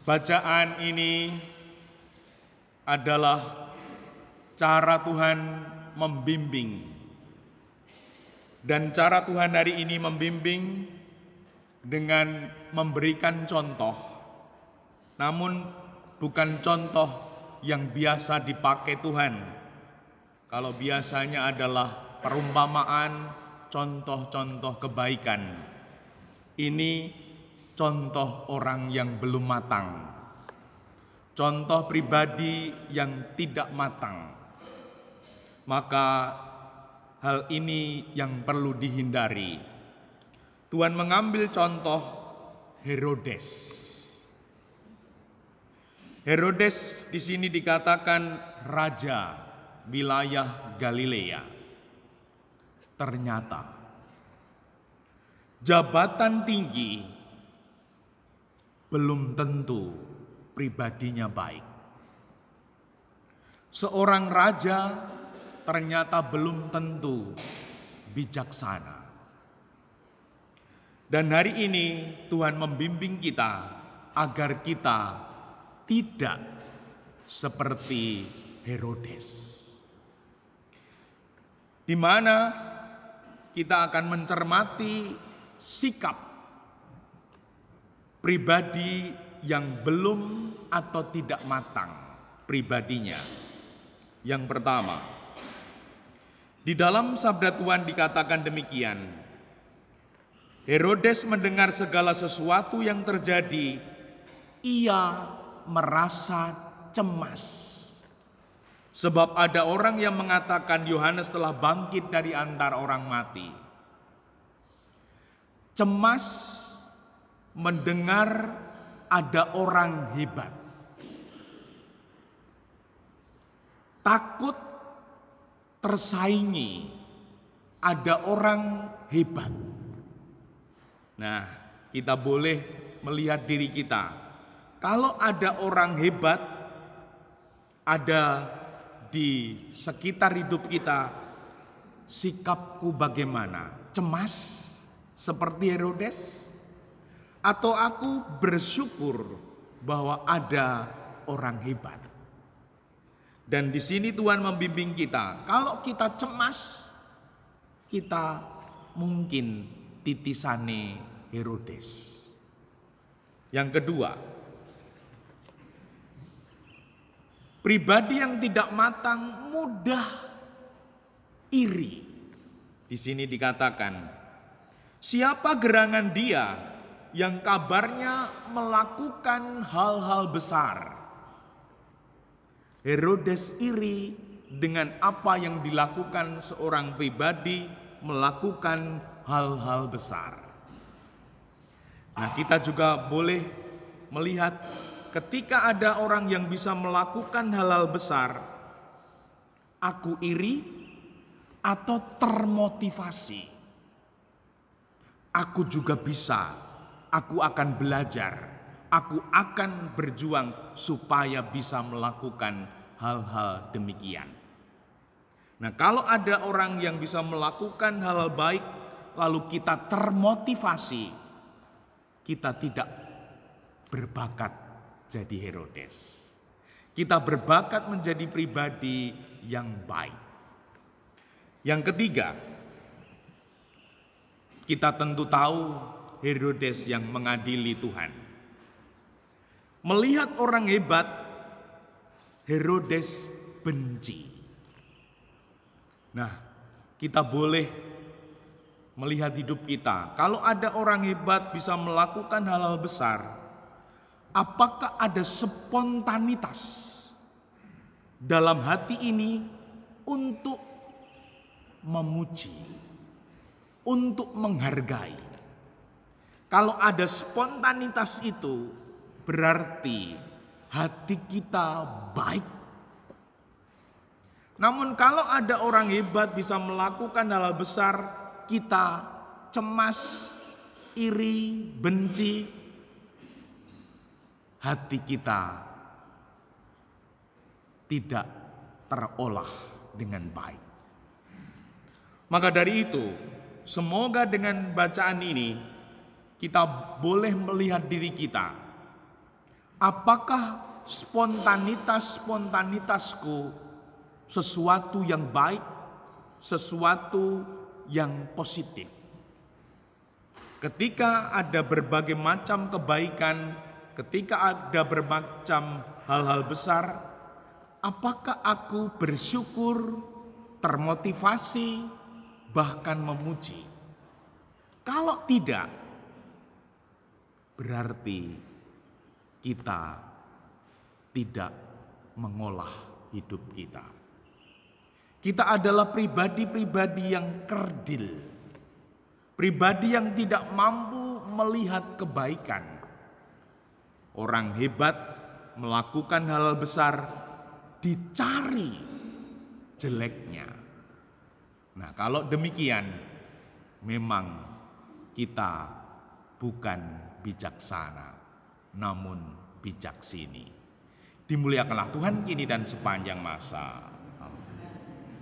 Bacaan ini adalah cara Tuhan membimbing. Dan cara Tuhan hari ini membimbing dengan memberikan contoh. Namun bukan contoh yang biasa dipakai Tuhan. Kalau biasanya adalah perumpamaan, contoh-contoh kebaikan. Ini contoh orang yang belum matang. Contoh pribadi yang tidak matang. Maka hal ini yang perlu dihindari. Tuhan mengambil contoh Herodes. Herodes di sini dikatakan raja wilayah Galilea. Ternyata jabatan tinggi belum tentu pribadinya baik. Seorang raja ternyata belum tentu bijaksana. Dan hari ini Tuhan membimbing kita agar kita tidak seperti Herodes. Di mana kita akan mencermati sikap pribadi yang belum atau tidak matang pribadinya. Yang pertama, di dalam sabda Tuhan dikatakan demikian, Herodes mendengar segala sesuatu yang terjadi, ia merasa cemas. Sebab ada orang yang mengatakan Yohanes telah bangkit dari antara orang mati. Cemas mendengar ada orang hebat. Takut tersaingi ada orang hebat. Nah, kita boleh melihat diri kita. Kalau ada orang hebat ada di sekitar hidup kita, sikapku bagaimana? Cemas seperti Herodes? Atau aku bersyukur bahwa ada orang hebat? Dan di sini Tuhan membimbing kita, kalau kita cemas, kita mungkin titisane Herodes. Yang kedua, pribadi yang tidak matang mudah iri. Di sini dikatakan, siapa gerangan dia yang kabarnya melakukan hal-hal besar. Herodes iri dengan apa yang dilakukan seorang pribadi melakukan hal-hal besar. Nah, kita juga boleh melihat ketika ada orang yang bisa melakukan hal-hal besar, aku iri atau termotivasi. Aku juga bisa, aku akan belajar, aku akan berjuang supaya bisa melakukan hal-hal demikian. Nah, kalau ada orang yang bisa melakukan hal-hal baik, lalu kita termotivasi, kita tidak berbakat jadi Herodes. Kita berbakat menjadi pribadi yang baik. Yang ketiga, kita tentu tahu Herodes yang mengadili Tuhan. Melihat orang hebat, Herodes benci. Nah, kita boleh melihat hidup kita. Kalau ada orang hebat bisa melakukan hal-hal besar, apakah ada spontanitas dalam hati ini untuk memuji, untuk menghargai? Kalau ada spontanitas itu, berarti hati kita baik. Namun kalau ada orang hebat bisa melakukan hal besar, kita cemas, iri, benci, hati kita tidak terolah dengan baik. Maka dari itu, semoga dengan bacaan ini kita boleh melihat diri kita. Apakah spontanitasku sesuatu yang baik, sesuatu yang positif? Ketika ada berbagai macam kebaikan, ketika ada bermacam hal-hal besar, apakah aku bersyukur, termotivasi, bahkan memuji? Kalau tidak, berarti kita tidak mengolah hidup kita. Kita adalah pribadi-pribadi yang kerdil, pribadi yang tidak mampu melihat kebaikan. Orang hebat melakukan hal besar, dicari jeleknya. Nah, kalau demikian, memang kita bukan bijaksana, namun bijaksini. Dimuliakanlah Tuhan kini dan sepanjang masa.